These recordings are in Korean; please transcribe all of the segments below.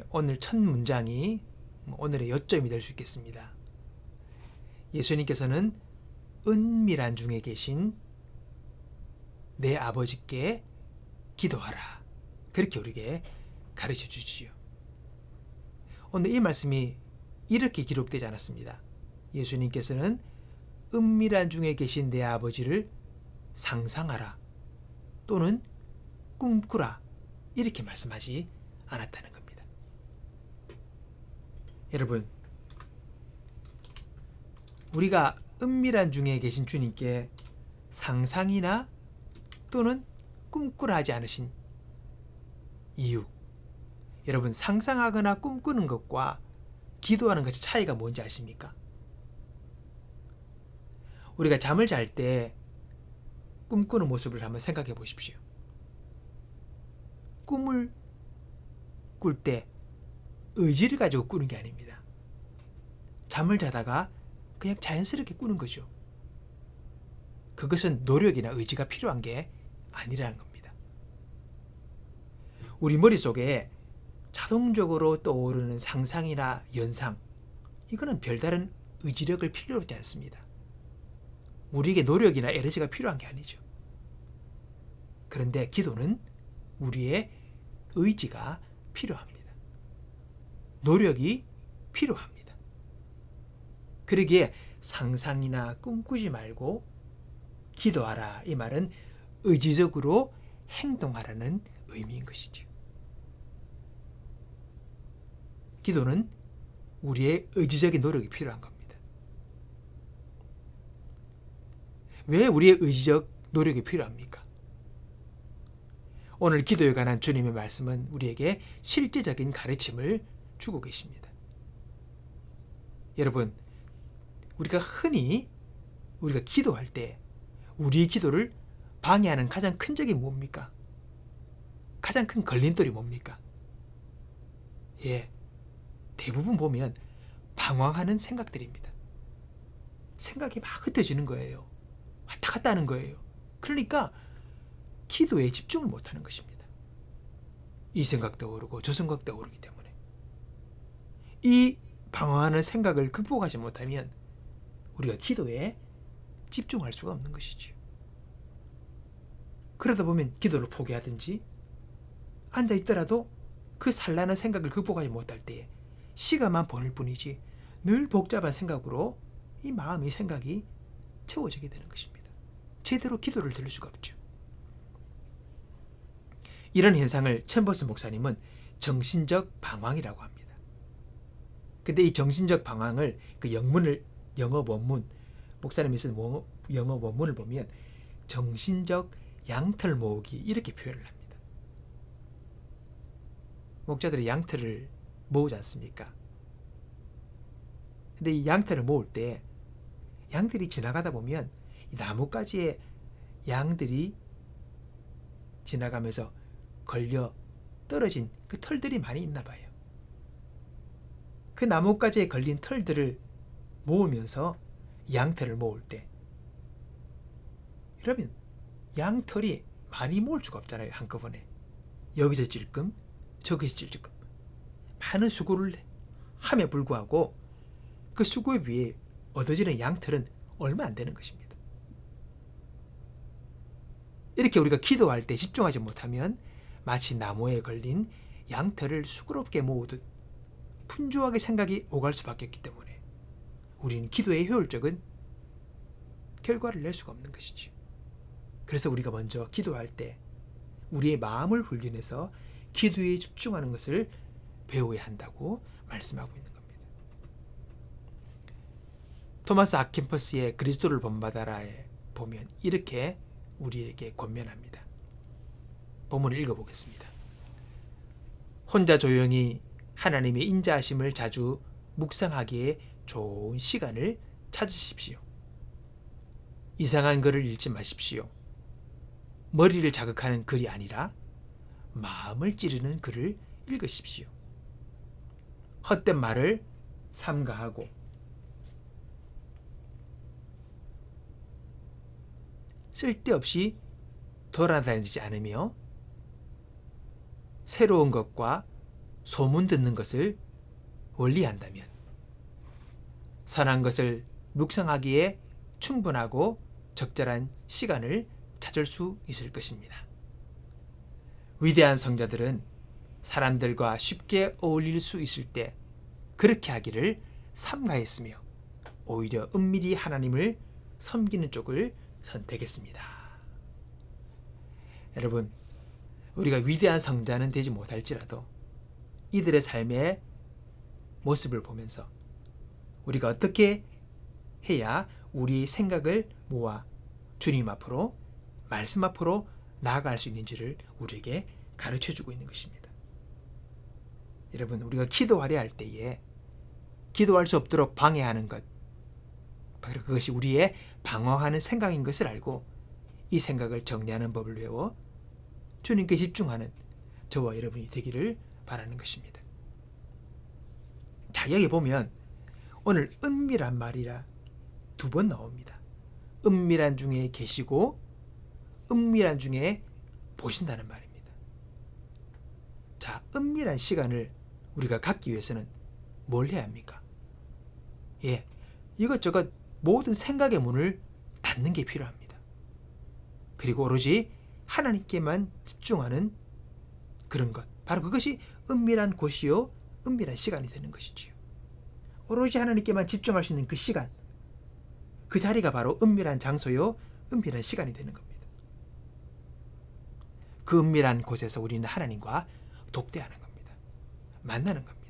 오늘 첫 문장이 오늘의 요점이 될 수 있겠습니다. 예수님께서는 은밀한 중에 계신 내 아버지께 기도하라. 그렇게 우리에게 가르쳐 주시죠. 오늘 이 말씀이 이렇게 기록되지 않았습니다. 예수님께서는 은밀한 중에 계신 내 아버지를 상상하라 또는 꿈꾸라 이렇게 말씀하지 않았다는 겁니다. 여러분, 우리가 은밀한 중에 계신 주님께 상상이나 또는 꿈꾸라 하지 않으신 이유, 여러분, 상상하거나 꿈꾸는 것과 기도하는 것의 차이가 뭔지 아십니까? 우리가 잠을 잘 때 꿈꾸는 모습을 한번 생각해 보십시오. 꿈을 꿀 때 의지를 가지고 꾸는 게 아닙니다. 잠을 자다가 그냥 자연스럽게 꾸는 거죠. 그것은 노력이나 의지가 필요한 게 아니라는 겁니다. 우리 머릿속에 자동적으로 떠오르는 상상이나 연상, 이거는 별다른 의지력을 필요로 하지 않습니다. 우리에게 노력이나 에너지가 필요한 게 아니죠. 그런데 기도는 우리의 의지가 필요합니다. 노력이 필요합니다. 그러기에 상상이나 꿈꾸지 말고 기도하라, 이 말은 의지적으로 행동하라는 의미인 것이죠. 기도는 우리의 의지적인 노력이 필요한 겁니다. 왜 우리의 의지적 노력이 필요합니까? 오늘 기도에 관한 주님의 말씀은 우리에게 실제적인 가르침을 주고 계십니다. 여러분, 우리가 흔히 우리가 기도할 때 우리의 기도를 방해하는 가장 큰 적이 뭡니까? 가장 큰 걸림돌이 뭡니까? 대부분 보면 방황하는 생각들입니다. 생각이 막 흩어지는 거예요. 왔다 갔다 하는 거예요. 그러니까 기도에 집중을 못하는 것입니다. 이 생각도 오르고 저 생각도 오르기 때문에 이 방황하는 생각을 극복하지 못하면 우리가 기도에 집중할 수가 없는 것이죠. 그러다 보면 기도를 포기하든지 앉아있더라도 그 산란한 생각을 극복하지 못할 때에 시간만 보낼 뿐이지 늘 복잡한 생각으로 이 마음의 생각이 채워지게 되는 것입니다. 제대로 기도를 들을 수가 없죠. 이런 현상을 챔버스 목사님은 정신적 방황이라고 합니다. 근데 이 정신적 방황을 그 영어 원문, 목사님이 쓴 영어 원문을 보면 정신적 양털 모으기 이렇게 표현을 합니다. 목자들이 양털을 모으지 않습니까? 근데 이 양털을 모을 때 양들이 지나가다 보면 이 나뭇가지에 양들이 지나가면서 걸려 떨어진 그 털들이 많이 있나 봐요. 그 나뭇가지에 걸린 털들을 모으면서 양털을 모을 때, 그러면 양털이 많이 모을 수가 없잖아요. 한꺼번에 여기서 찔끔 저기서 찔끔 많은 수고를 함에 불구하고 그 수고에 비해 얻어지는 양털은 얼마 안 되는 것입니다. 이렇게 우리가 기도할 때 집중하지 못하면 마치 나무에 걸린 양털을 수고롭게 모으듯 분주하게 생각이 오갈 수밖에 없기 때문에 우리는 기도의 효율적인 결과를 낼 수가 없는 것이죠. 그래서 우리가 먼저 기도할 때 우리의 마음을 훈련해서 기도에 집중하는 것을 배워야 한다고 말씀하고 있는 겁니다. 토마스 아킨퍼스의 그리스도를 본받아라에 보면 이렇게 우리에게 권면합니다. 본문을 읽어보겠습니다. 혼자 조용히 하나님의 인자하심을 자주 묵상하기에 좋은 시간을 찾으십시오. 이상한 글을 읽지 마십시오. 머리를 자극하는 글이 아니라 마음을 찌르는 글을 읽으십시오. 헛된 말을 삼가하고 쓸데없이 돌아다니지 않으며 새로운 것과 소문 듣는 것을 원리한다면 선한 것을 묵상하기에 충분하고 적절한 시간을 찾을 수 있을 것입니다. 위대한 성자들은 사람들과 쉽게 어울릴 수 있을 때 그렇게 하기를 삼가했으며 오히려 은밀히 하나님을 섬기는 쪽을 선택했습니다. 여러분, 우리가 위대한 성자는 되지 못할지라도 이들의 삶의 모습을 보면서 우리가 어떻게 해야 우리의 생각을 모아 주님 앞으로, 말씀 앞으로 나아갈 수 있는지를 우리에게 가르쳐주고 있는 것입니다. 여러분, 우리가 기도하려 할 때에 기도할 수 없도록 방해하는 것, 바로 그것이 우리의 방어하는 생각인 것을 알고 이 생각을 정리하는 법을 배워 주님께 집중하는 저와 여러분이 되기를 바라는 것입니다. 자, 여기 보면 오늘 은밀한 말이라 2번 나옵니다. 은밀한 중에 계시고 은밀한 중에 보신다는 말입니다. 자, 은밀한 시간을 우리가 갖기 위해서는 뭘 해야 합니까? 이것저것 모든 생각의 문을 닫는 게 필요합니다. 그리고 오로지 하나님께만 집중하는 그런 것, 바로 그것이 은밀한 곳이요 은밀한 시간이 되는 것이지요. 오로지 하나님께만 집중할 수 있는 그 시간, 그 자리가 바로 은밀한 장소요 은밀한 시간이 되는 겁니다. 그 은밀한 곳에서 우리는 하나님과 독대하는 겁니다. 만나는 겁니다.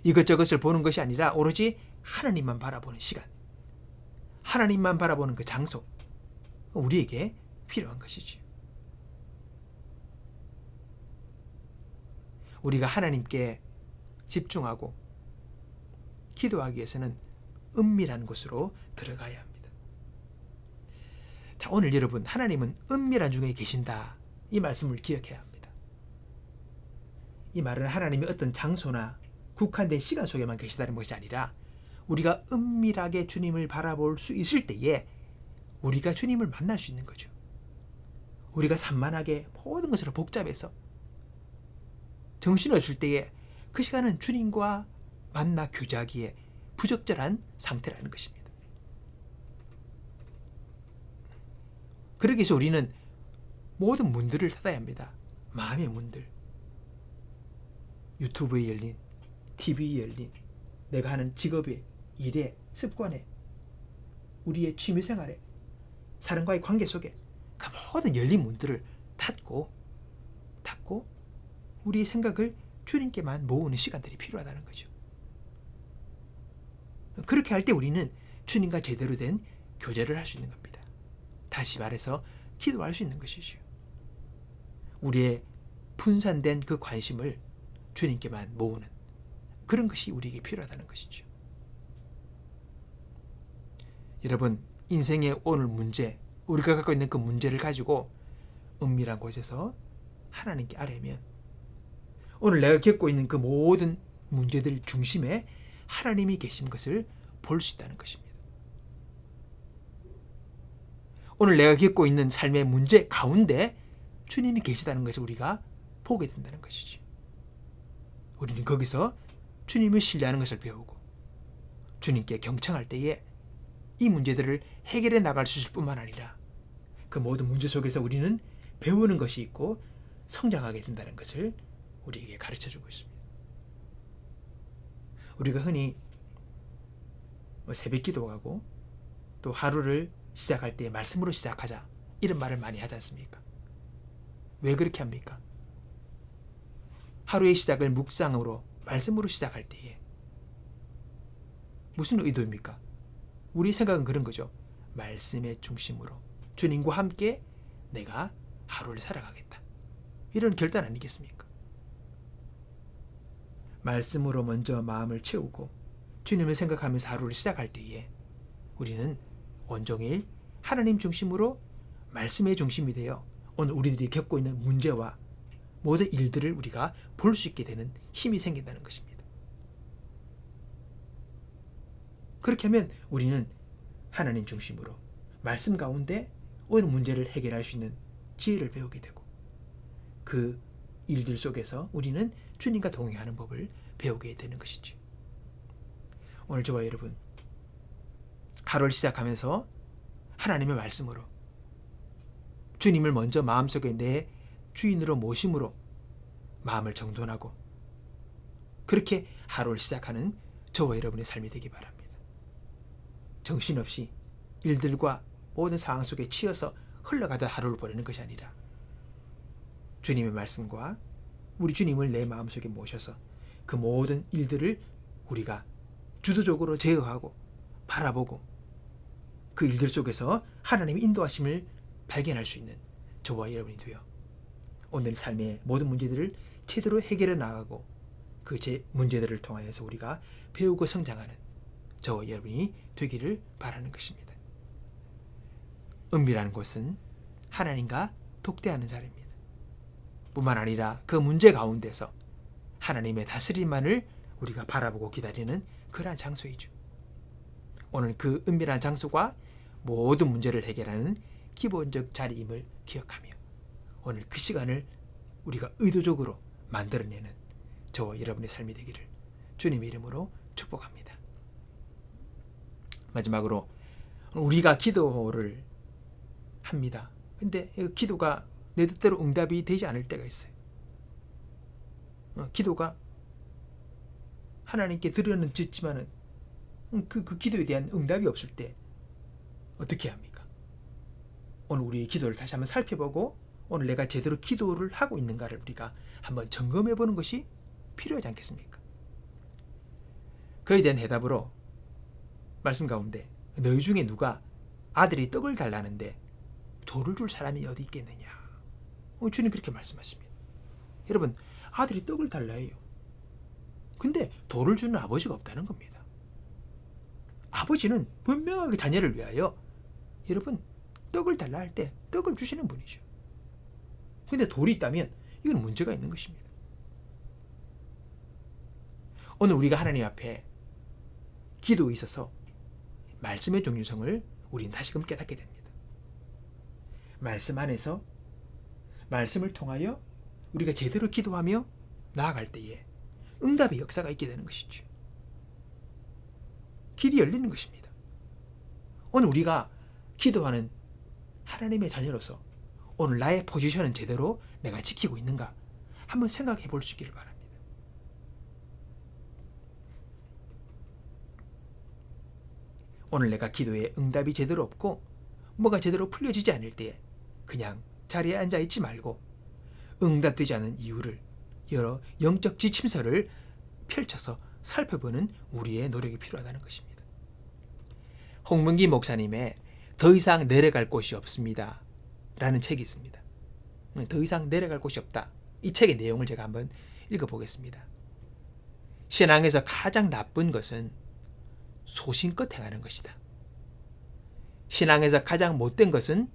이것저것을 보는 것이 아니라 오로지 하나님만 바라보는 시간, 하나님만 바라보는 그 장소, 우리에게 필요한 것이지요. 우리가 하나님께 집중하고 기도하기 위해서는 은밀한 곳으로 들어가야 합니다. 자, 오늘 여러분, 하나님은 은밀한 중에 계신다, 이 말씀을 기억해야 합니다. 이 말은 하나님이 어떤 장소나 국한된 시간 속에만 계시다는 것이 아니라 우리가 은밀하게 주님을 바라볼 수 있을 때에 우리가 주님을 만날 수 있는 거죠. 우리가 산만하게 모든 것으로 복잡해서 정신없을 때에 그 시간은 주님과 만나 교제하기에 부적절한 상태라는 것입니다. 그러기 위해서 우리는 모든 문들을 닫아야 합니다. 마음의 문들, 유튜브에 열린, TV에 열린, 내가 하는 직업에, 일에, 습관에, 우리의 취미생활에, 사람과의 관계 속에 그 모든 열린 문들을 닫고 우리의 생각을 주님께만 모으는 시간들이 필요하다는 거죠. 그렇게 할 때 우리는 주님과 제대로 된 교제를 할 수 있는 겁니다. 다시 말해서 기도할 수 있는 것이죠. 우리의 분산된 그 관심을 주님께만 모으는 그런 것이 우리에게 필요하다는 것이죠. 여러분, 인생의 오늘 문제, 우리가 갖고 있는 그 문제를 가지고 은밀한 곳에서 하나님께 아뢰면 오늘 내가 겪고 있는 그 모든 문제들 중심에 하나님이 계신 것을 볼 수 있다는 것입니다. 오늘 내가 겪고 있는 삶의 문제 가운데 주님이 계시다는 것을 우리가 보게 된다는 것이죠. 우리는 거기서 주님을 신뢰하는 것을 배우고 주님께 경청할 때에 이 문제들을 해결해 나갈 수 있을 뿐만 아니라 그 모든 문제 속에서 우리는 배우는 것이 있고 성장하게 된다는 것을 우리에게 가르쳐주고 있습니다. 우리가 흔히 새벽 기도하고 또 하루를 시작할 때 말씀으로 시작하자, 이런 말을 많이 하지 않습니까? 왜 그렇게 합니까? 하루의 시작을 묵상으로, 말씀으로 시작할 때에 무슨 의도입니까? 우리 생각은 그런 거죠. 말씀의 중심으로 주님과 함께 내가 하루를 살아가겠다, 이런 결단 아니겠습니까? 말씀으로 먼저 마음을 채우고 주님을 생각하면서 하루를 시작할 때에 우리는 온종일 하나님 중심으로 말씀의 중심이 되어 오늘 우리들이 겪고 있는 문제와 모든 일들을 우리가 볼 수 있게 되는 힘이 생긴다는 것입니다. 그렇게 하면 우리는 하나님 중심으로 말씀 가운데 오늘 문제를 해결할 수 있는 지혜를 배우게 되고 그 일들 속에서 우리는 주님과 동행하는 법을 배우게 되는 것이죠. 오늘 저와 여러분, 하루를 시작하면서 하나님의 말씀으로 주님을 먼저 마음속에 내 주인으로 모심으로 마음을 정돈하고 그렇게 하루를 시작하는 저와 여러분의 삶이 되기 바랍니다. 정신없이 일들과 모든 상황 속에 치여서 흘러가다 하루를 보내는 것이 아니라 주님의 말씀과 우리 주님을 내 마음속에 모셔서 그 모든 일들을 우리가 주도적으로 제어하고 바라보고 그 일들 속에서 하나님의 인도하심을 발견할 수 있는 저와 여러분이 되어 오늘 삶의 모든 문제들을 제대로 해결해 나가고 그 문제들을 통하여서 우리가 배우고 성장하는 저와 여러분이 되기를 바라는 것입니다. 은밀한 곳은 하나님과 독대하는 자리입니다. 뿐만 아니라 그 문제 가운데서 하나님의 다스림만을 우리가 바라보고 기다리는 그러한 장소이죠. 오늘 그 은밀한 장소가 모든 문제를 해결하는 기본적 자리임을 기억하며 오늘 그 시간을 우리가 의도적으로 만들어내는 저와 여러분의 삶이 되기를 주님의 이름으로 축복합니다. 마지막으로 우리가 기도를 합니다. 근데 기도가 내 뜻대로 응답이 되지 않을 때가 있어요. 기도가 하나님께 드려는 짓지만은 그 기도에 대한 응답이 없을 때 어떻게 합니까? 오늘 우리의 기도를 다시 한번 살펴보고 오늘 내가 제대로 기도를 하고 있는가를 우리가 한번 점검해 보는 것이 필요하지 않겠습니까? 그에 대한 대답으로 말씀 가운데 너희 중에 누가 아들이 떡을 달라는데 돌을 줄 사람이 어디 있겠느냐? 주님 그렇게 말씀하십니다. 여러분, 아들이 떡을 달라 해요. 근데 돌을 주는 아버지가 없다는 겁니다. 아버지는 분명하게 자녀를 위하여 여러분 떡을 달라 할 때 떡을 주시는 분이죠. 근데 돌이 있다면 이건 문제가 있는 것입니다. 오늘 우리가 하나님 앞에 기도에 있어서 말씀의 중요성을 우리는 다시금 깨닫게 됩니다. 말씀 안에서 말씀을 통하여 우리가 제대로 기도하며 나아갈 때에 응답의 역사가 있게 되는 것이죠. 길이 열리는 것입니다. 오늘 우리가 기도하는 하나님의 자녀로서 오늘 나의 포지션은 제대로 내가 지키고 있는가 한번 생각해 볼 수 있기를 바랍니다. 오늘 내가 기도에 응답이 제대로 없고 뭐가 제대로 풀려지지 않을 때에 그냥 자리에 앉아 있지 말고 응답되지 않은 이유를 여러 영적 지침서를 펼쳐서 살펴보는 우리의 노력이 필요하다는 것입니다. 홍문기 목사님의 더 이상 내려갈 곳이 없습니다 라는 책이 있습니다. 더 이상 내려갈 곳이 없다. 이 책의 내용을 제가 한번 읽어보겠습니다. 신앙에서 가장 나쁜 것은 소신껏 행하는 것이다. 신앙에서 가장 못된 것은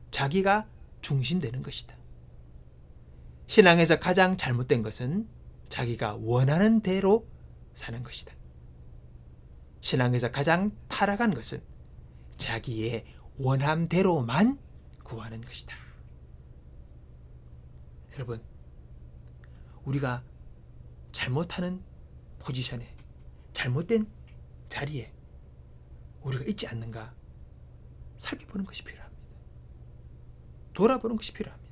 자기가 중심되는 것이다. 신앙에서 가장 잘못된 것은 자기가 원하는 대로 사는 것이다. 신앙에서 가장 타락한 것은 자기의 원함대로만 구하는 것이다. 여러분, 우리가 잘못하는 포지션에 잘못된 자리에 우리가 있지 않는가 살펴보는 것이 필요합니다. 돌아보는 것이 필요합니다.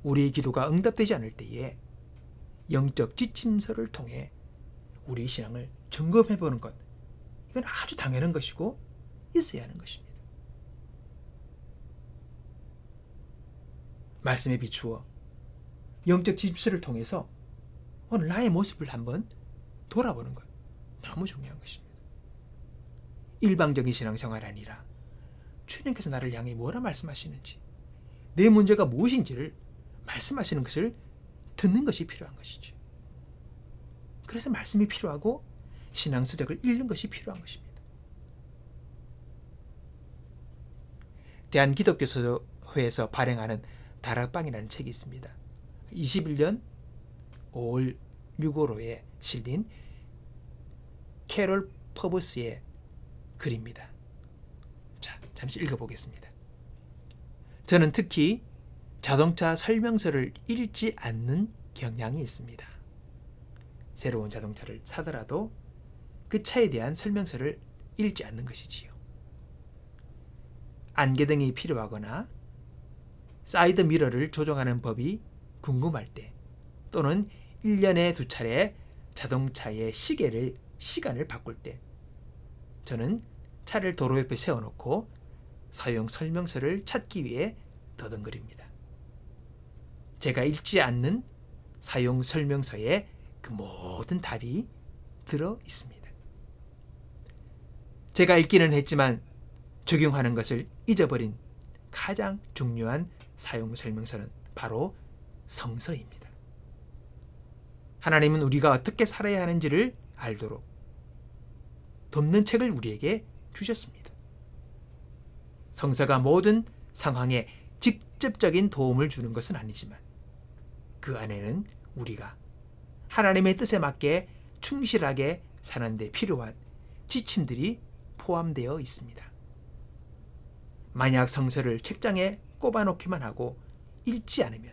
우리의 기도가 응답되지 않을 때에 영적 지침서를 통해 우리의 신앙을 점검해 보는 것, 이건 아주 당연한 것이고 있어야 하는 것입니다. 말씀에 비추어 영적 지침서를 통해서 오늘 나의 모습을 한번 돌아보는 것 너무 중요한 것입니다. 일방적인 신앙생활이 아니라 주님께서 나를 향해 뭐라 말씀하시는지, 내 문제가 무엇인지를 말씀하시는 것을 듣는 것이 필요한 것이죠. 그래서 말씀이 필요하고 신앙서적을 읽는 것이 필요한 것입니다. 대한기독교회에서 발행하는 다락방이라는 책이 있습니다. 21년 5월 6월호에 실린 캐롤 퍼버스의 글입니다. 자, 잠시 읽어보겠습니다. 저는 특히 자동차 설명서를 읽지 않는 경향이 있습니다. 새로운 자동차를 사더라도 그 차에 대한 설명서를 읽지 않는 것이지요. 안개등이 필요하거나 사이드 미러를 조정하는 법이 궁금할 때, 또는 1년에 2차례 자동차의 시간을 바꿀 때, 저는 차를 도로 옆에 세워놓고 사용 설명서를 찾기 위해 더듬거립니다. 제가 읽지 않는 사용 설명서에 그 모든 답이 들어 있습니다. 제가 읽기는 했지만 적용하는 것을 잊어버린 가장 중요한 사용 설명서는 바로 성서입니다. 하나님은 우리가 어떻게 살아야 하는지를 알도록 돕는 책을 우리에게 주셨습니다. 성서가 모든 상황에 직접적인 도움을 주는 것은 아니지만 그 안에는 우리가 하나님의 뜻에 맞게 충실하게 사는 데 필요한 지침들이 포함되어 있습니다. 만약 성서를 책장에 꼽아놓기만 하고 읽지 않으면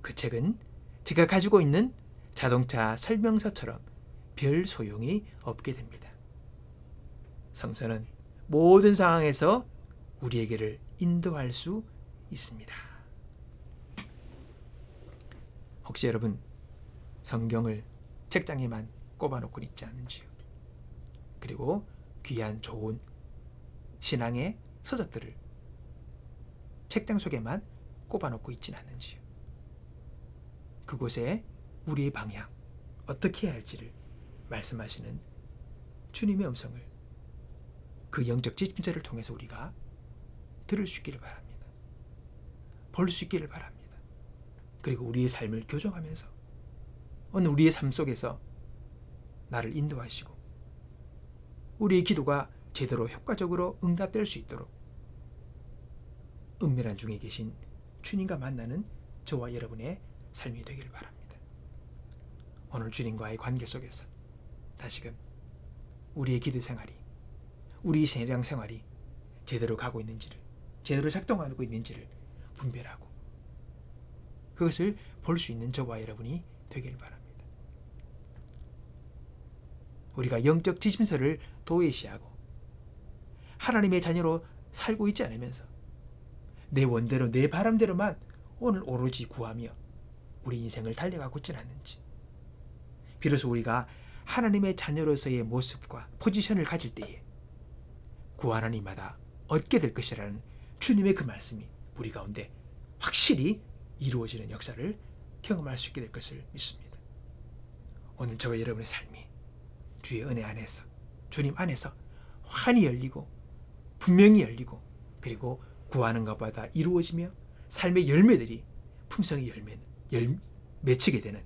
그 책은 제가 가지고 있는 자동차 설명서처럼 별 소용이 없게 됩니다. 성서는 모든 상황에서 우리에게를 인도할 수 있습니다. 혹시 여러분 성경을 책장에만 꼽아놓고 읽지 않는지요? 그리고 귀한 좋은 신앙의 서적들을 책장 속에만 꼽아놓고 있진 않는지요? 그곳에 우리의 방향, 어떻게 해야 할지를 말씀하시는 주님의 음성을 그 영적 지침서를 통해서 우리가 들을 수 있기를 바랍니다. 볼 수 있기를 바랍니다. 그리고 우리의 삶을 교정하면서 오늘 우리의 삶 속에서 나를 인도하시고 우리의 기도가 제대로 효과적으로 응답될 수 있도록 은밀한 중에 계신 주님과 만나는 저와 여러분의 삶이 되기를 바랍니다. 오늘 주님과의 관계 속에서 다시금 우리의 기도 생활이, 우리의 신앙 생활이 제대로 가고 있는지를, 제대로 작동하고 있는지를 분별하고 그것을 볼 수 있는 저와 여러분이 되기를 바랍니다. 우리가 영적 지침서를 도외시하고 하나님의 자녀로 살고 있지 않으면서 내 원대로 내 바람대로만 오늘 오로지 구하며 우리 인생을 달려가고 있지는 않는지, 비로소 우리가 하나님의 자녀로서의 모습과 포지션을 가질 때에 구하는 이마다 얻게 될 것이라는 주님의 그 말씀이 우리 가운데 확실히 이루어지는 역사를 경험할 수 있게 될 것을 믿습니다. 오늘 저와 여러분의 삶이 주의 은혜 안에서, 주님 안에서 환히 열리고 분명히 열리고 그리고 구하는 것보다 이루어지며 삶의 열매들이 품성의 맺히게 되는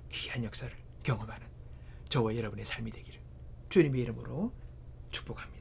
귀한 역사를 경험하는 저와 여러분의 삶이 되기를 주님의 이름으로 축복합니다.